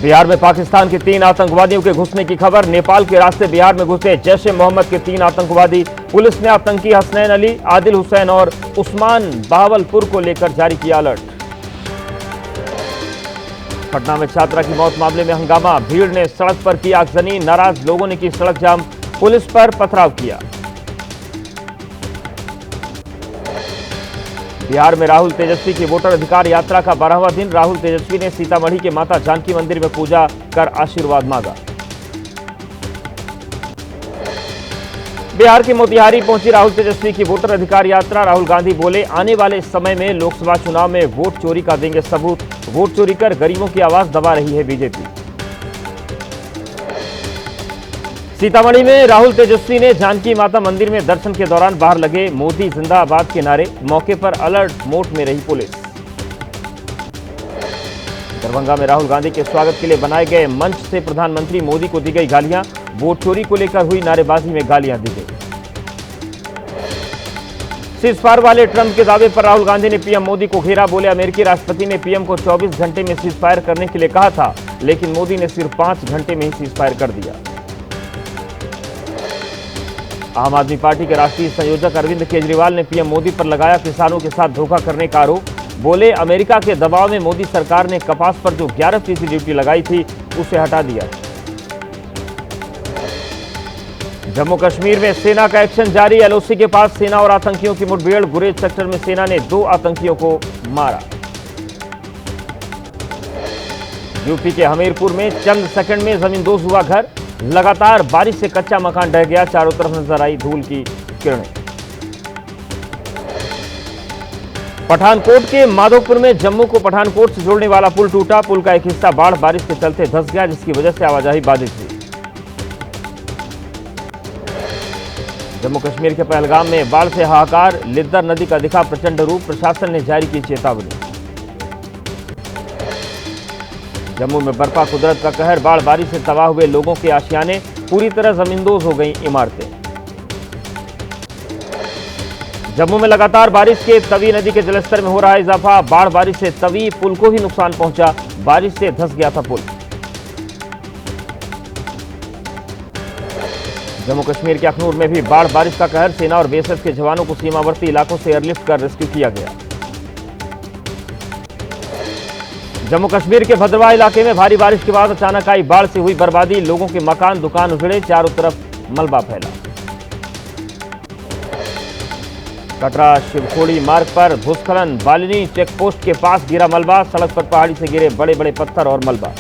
बिहार में पाकिस्तान के 3 आतंकवादियों के घुसने की खबर। नेपाल के रास्ते बिहार में घुसे जैश ए मोहम्मद के 3 आतंकवादी। पुलिस ने आतंकी हसनैन अली, आदिल हुसैन और उस्मान बहावलपुर को लेकर जारी किया अलर्ट। पटना में छात्रा की मौत मामले में हंगामा। भीड़ ने सड़क पर की आगजनी। नाराज लोगों ने की सड़क जाम, पुलिस पर पथराव किया। बिहार में राहुल तेजस्वी की वोटर अधिकार यात्रा का 12वां दिन। राहुल तेजस्वी ने सीतामढ़ी के माता जानकी मंदिर में पूजा कर आशीर्वाद मांगा। बिहार के मोतिहारी पहुंची राहुल तेजस्वी की वोटर अधिकार यात्रा। राहुल गांधी बोले, आने वाले समय में लोकसभा चुनाव में वोट चोरी का देंगे सबूत। वोट चोरी कर गरीबों की आवाज दबा रही है बीजेपी। सीतामढ़ी में राहुल तेजस्वी ने जानकी माता मंदिर में दर्शन के दौरान बाहर लगे मोदी जिंदाबाद के नारे। मौके पर अलर्ट मोड में रही पुलिस। दरभंगा में राहुल गांधी के स्वागत के लिए बनाए गए मंच से प्रधानमंत्री मोदी को दी गई गालियां। वोट चोरी को लेकर हुई नारेबाजी में गालियां दी गई। सीजफायर वाले ट्रंप के दावे पर राहुल गांधी ने पीएम मोदी को घेरा। बोले, अमेरिकी राष्ट्रपति ने पीएम को 24 घंटे में सीजफायर करने के लिए कहा था, लेकिन मोदी ने सिर्फ 5 घंटे में ही सीजफायर कर दिया। आम आदमी पार्टी के राष्ट्रीय संयोजक अरविंद केजरीवाल ने पीएम मोदी पर लगाया किसानों के साथ धोखा करने का आरोप। बोले, अमेरिका के दबाव में मोदी सरकार ने कपास पर जो 11% ड्यूटी लगाई थी उसे हटा दिया। जम्मू कश्मीर में सेना का एक्शन जारी। एलओसी के पास सेना और आतंकियों की मुठभेड़। गुरेज सेक्टर में सेना ने 2 आतंकियों को मारा। यूपी के हमीरपुर में चंद सेकंड में जमींदोज हुआ घर। लगातार बारिश से कच्चा मकान ढह गया। चारों तरफ नजर आई धूल की किरणें। पठानकोट के माधोपुर में जम्मू को पठानकोट से जोड़ने वाला पुल टूटा। पुल का एक हिस्सा बाढ़ बारिश के चलते धंस गया, जिसकी वजह से आवाजाही बाधित हुई। जम्मू कश्मीर के पहलगाम में बाढ़ से हाहाकार। लिद्दर नदी का दिखा प्रचंड रूप। प्रशासन ने जारी की चेतावनी। जम्मू में बरपा कुदरत का कहर। बाढ़ बारिश से तबाह हुए लोगों के आशियाने। पूरी तरह जमींदोज हो गई इमारतें। जम्मू में लगातार बारिश के तवी नदी के जलस्तर में हो रहा है इजाफा। बाढ़ बारिश से तवी पुल को ही नुकसान पहुंचा। बारिश से धंस गया था पुल। जम्मू कश्मीर के अखनूर में भी बाढ़ बारिश का कहर। सेना और बीएसएफ के जवानों को सीमावर्ती इलाकों से एयरलिफ्ट कर रेस्क्यू किया गया। जम्मू कश्मीर के भद्रवाह इलाके में भारी बारिश के बाद अचानक आई बाढ़ से हुई बर्बादी। लोगों के मकान दुकान उजड़े। चारों तरफ मलबा फैला। कटरा शिवखोड़ी मार्ग पर भूस्खलन। बालिनी चेकपोस्ट के पास गिरा मलबा। सड़क पर पहाड़ी से गिरे बड़े बड़े पत्थर और मलबा।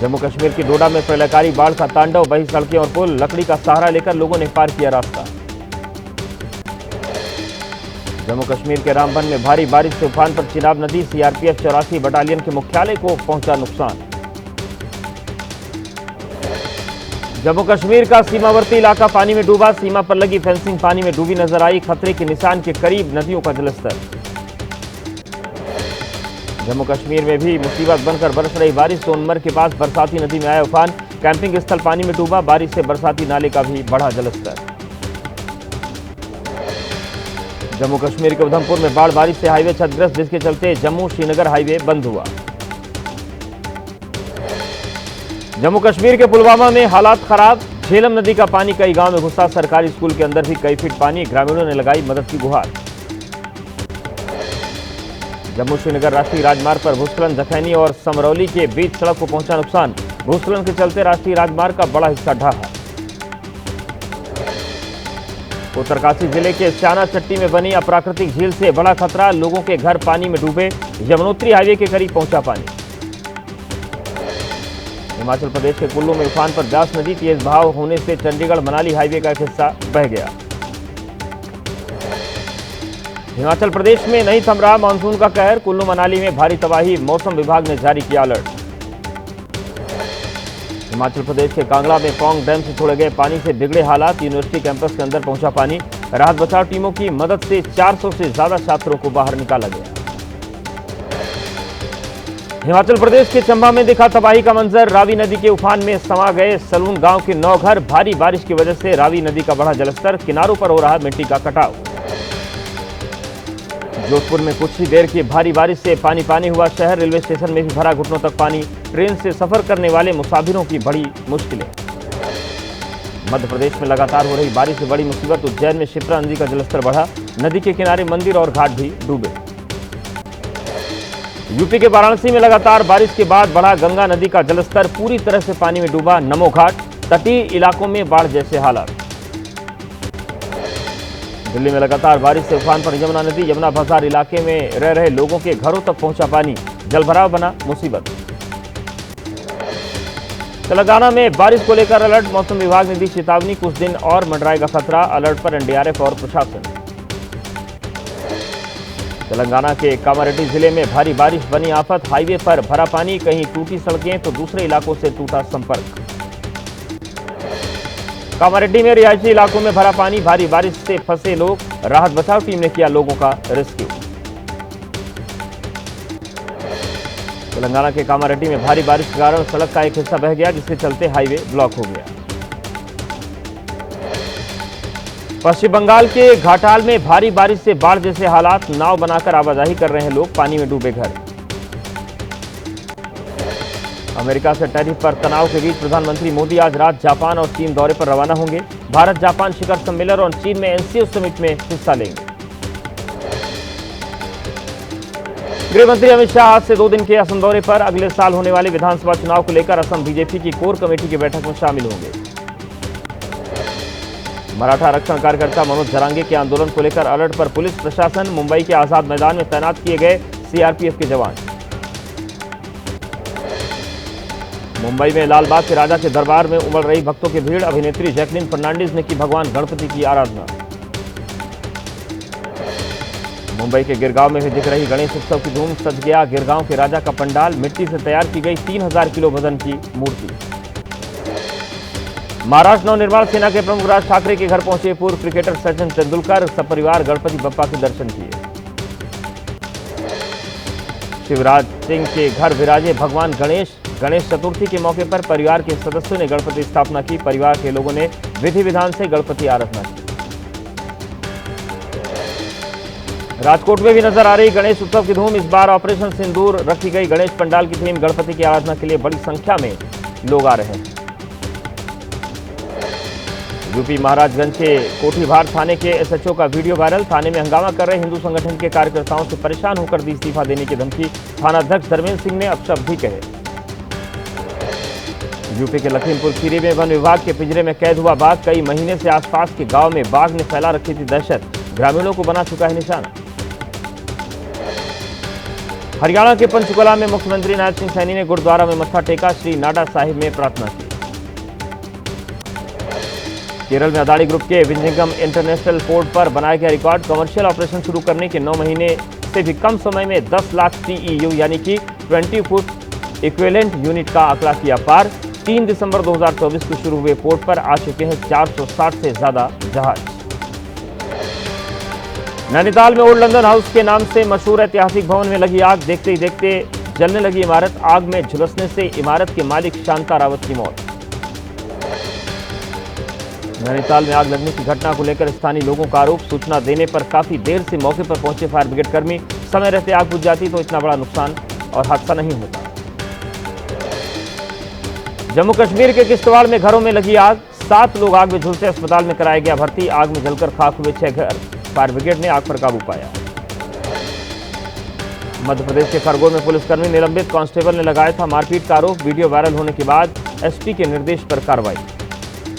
जम्मू कश्मीर की डोडा में प्रलयकारी बाढ़ का तांडव। बही सड़कें और पुल। लकड़ी का सहारा लेकर लोगों ने पार किया रास्ता। जम्मू कश्मीर के रामबन में भारी बारिश से उफान पर चिनाब नदी। सीआरपीएफ 84 बटालियन के मुख्यालय को पहुंचा नुकसान। जम्मू कश्मीर का सीमावर्ती इलाका पानी में डूबा। सीमा पर लगी फेंसिंग पानी में डूबी नजर आई। खतरे के निशान के करीब नदियों का जलस्तर। जम्मू कश्मीर में भी मुसीबत बनकर बरस रही बारिश। सोनमर्ग के पास बरसाती नदी में आया उफान। कैंपिंग स्थल पानी में डूबा। बारिश से बरसाती नाले का भी बढ़ा जलस्तर। जम्मू कश्मीर के उधमपुर में बाढ़ बारिश से हाईवे क्षतिग्रस्त, जिसके चलते जम्मू श्रीनगर हाईवे बंद हुआ। जम्मू कश्मीर के पुलवामा में हालात खराब। झेलम नदी का पानी कई गांव में घुसा। सरकारी स्कूल के अंदर भी कई फीट पानी। ग्रामीणों ने लगाई मदद की गुहार। जम्मू श्रीनगर राष्ट्रीय राजमार्ग पर भूस्खलन। जखैनी और समरौली के बीच सड़क को पहुंचा नुकसान। भूस्खलन के चलते राष्ट्रीय राजमार्ग का बड़ा हिस्सा ढहा। उत्तरकाशी जिले के स्याना चट्टी में बनी अप्राकृतिक झील से बड़ा खतरा। लोगों के घर पानी में डूबे। यमुनोत्री हाईवे के करीब पहुंचा पानी। हिमाचल प्रदेश के कुल्लू में उफान पर ब्यास नदी। तेज बहाव होने से चंडीगढ़ मनाली हाईवे का एक हिस्सा बह गया। हिमाचल प्रदेश में नहीं थम रहा मानसून का कहर। कुल्लू मनाली में भारी तबाही। मौसम विभाग ने जारी किया अलर्ट। हिमाचल प्रदेश के कांगड़ा में पौंग डैम से छोड़े गए पानी से बिगड़े हालात। यूनिवर्सिटी कैंपस के अंदर पहुंचा पानी। राहत बचाव टीमों की मदद से 400 से ज्यादा छात्रों को बाहर निकाला गया। हिमाचल प्रदेश के चंबा में दिखा तबाही का मंजर। रावी नदी के उफान में समा गए सलून गांव के 9 घर। भारी बारिश की वजह से रावी नदी का बढ़ा जलस्तर। किनारों पर हो रहा मिट्टी का कटाव। जोधपुर में कुछ ही देर की भारी बारिश से पानी पानी हुआ शहर। रेलवे स्टेशन में भी भरा घुटनों तक पानी। ट्रेन से सफर करने वाले मुसाफिरों की बड़ी मुश्किलें। मध्य प्रदेश में लगातार हो रही बारिश से बड़ी मुसीबत। उज्जैन में शिप्रा नदी का जलस्तर बढ़ा। नदी के किनारे मंदिर और घाट भी डूबे। यूपी के वाराणसी में लगातार बारिश के बाद बढ़ा गंगा नदी का जलस्तर। पूरी तरह से पानी में डूबा नमो घाट। तटीय इलाकों में बाढ़ जैसे हालात। दिल्ली में लगातार बारिश से उफान पर यमुना नदी। यमुना बाजार इलाके में रह रहे लोगों के घरों तक पहुंचा पानी। जलभराव बना मुसीबत। तेलंगाना में बारिश को लेकर अलर्ट। मौसम विभाग ने दी चेतावनी। कुछ दिन और मंडराएगा खतरा। अलर्ट पर एनडीआरएफ और प्रशासन। तेलंगाना के कामारेड्डी जिले में भारी बारिश बनी आफत। हाईवे पर भरा पानी। कहीं टूटी सड़कें तो दूसरे इलाकों से टूटा संपर्क। कामारेड्डी में रिहायशी इलाकों में भरा पानी। भारी बारिश से फंसे लोग। राहत बचाव टीम ने किया लोगों का रेस्क्यू। तेलंगाना के कामारेड्डी में भारी बारिश के कारण सड़क का एक हिस्सा बह गया, जिसके चलते हाईवे ब्लॉक हो गया। पश्चिम बंगाल के घाटाल में भारी बारिश से बाढ़ जैसे हालात। नाव बनाकर आवाजाही कर रहे हैं लोग। पानी में डूबे घर। अमेरिका से टैरिफ पर तनाव के बीच प्रधानमंत्री मोदी आज रात जापान और चीन दौरे पर रवाना होंगे। भारत जापान शिखर सम्मेलन और चीन में एनसीओ समिट में हिस्सा लेंगे। गृह मंत्री अमित शाह आज से 2 दिन के असम दौरे पर। अगले साल होने वाले विधानसभा चुनाव को लेकर असम बीजेपी की कोर कमेटी की बैठक में शामिल होंगे। मराठा आरक्षण कार्यकर्ता मनोज जरांगे के आंदोलन को लेकर अलर्ट पर पुलिस प्रशासन। मुंबई के आजाद मैदान में तैनात किए गए सीआरपीएफ के जवान। मुंबई में लालबाग के राजा के दरबार में उमड़ रही भक्तों की भीड़। अभिनेत्री जैकलीन फर्नांडीज ने की भगवान गणपति की आराधना। मुंबई के गिरगांव में भी दिख रही गणेश उत्सव की धूम। सज गया गिरगांव के राजा का पंडाल। मिट्टी से तैयार की गई 3000 किलो वजन की मूर्ति। महाराष्ट्र नवनिर्माण सेना के प्रमुख राज ठाकरे के घर पहुंचे पूर्व क्रिकेटर सचिन तेंदुलकर। सपरिवार गणपति बप्पा के दर्शन किए। शिवराज सिंह के घर विराजे भगवान गणेश। गणेश चतुर्थी के मौके पर परिवार के सदस्यों ने गणपति स्थापना की। परिवार के लोगों ने विधि विधान से गणपति आराधना की। राजकोट में भी नजर आ रही गणेश उत्सव की धूम। इस बार ऑपरेशन सिंदूर रखी गई गणेश पंडाल की थीम। गणपति की आराधना के लिए बड़ी संख्या में लोग आ रहे हैं। यूपी महाराजगंज के कोठीभार थाने के एसएचओ का वीडियो वायरल। थाने में हंगामा कर रहे हिंदू संगठन के कार्यकर्ताओं से परेशान होकर दी इस्तीफा देने की धमकी। थानाध्यक्ष धर्मेंद्र सिंह ने अपशब्द भी कहे। यूपी के लखीमपुर खीरी में वन विभाग के पिंजरे में कैद हुआ बाघ। कई महीने से आसपास के गांव में बाघ ने फैला रखी थी दहशत। ग्रामीणों को बना चुका है निशाना। हरियाणा के पंचकुला में मुख्यमंत्री नायब सिंह सैनी ने गुरुद्वारा में मत्था टेका। श्री नाडा साहिब में प्रार्थना की। केरल में अदानी ग्रुप के विंझिंगम इंटरनेशनल पोर्ट पर बनाया गया रिकॉर्ड। कमर्शियल ऑपरेशन शुरू करने के 9 महीने से भी कम समय में 10 लाख TEU यानी कि 20 फुट इक्विवेलेंट यूनिट का आंकड़ा किया पार। 3 दिसंबर 2024 को शुरू हुए पोर्ट पर आ चुके हैं 460 से ज्यादा जहाज। नैनीताल में ओल्ड लंदन हाउस के नाम से मशहूर ऐतिहासिक भवन में लगी आग। देखते ही देखते जलने लगी इमारत। आग में झुलसने से इमारत के मालिक शांता रावत की मौत। नैनीताल में आग लगने की घटना को लेकर स्थानीय लोगों का आरोप। सूचना देने पर काफी देर से मौके पर पहुंचे फायर ब्रिगेड कर्मी। समय रहते आग बुझ जाती तो इतना बड़ा नुकसान और हादसा नहीं होता। जम्मू कश्मीर के किश्तवाड़ में घरों में लगी आग। 7 लोग आग में झुलसे अस्पताल में कराया गया भर्ती। आग में जलकर खाक हुए 6 घर। फायर ब्रिगेड ने आग पर काबू पाया। मध्य प्रदेश के खरगोन में पुलिसकर्मी निलंबित। कांस्टेबल ने लगाया था मारपीट का आरोप। वीडियो वायरल होने के बाद एसपी के निर्देश पर कार्रवाई।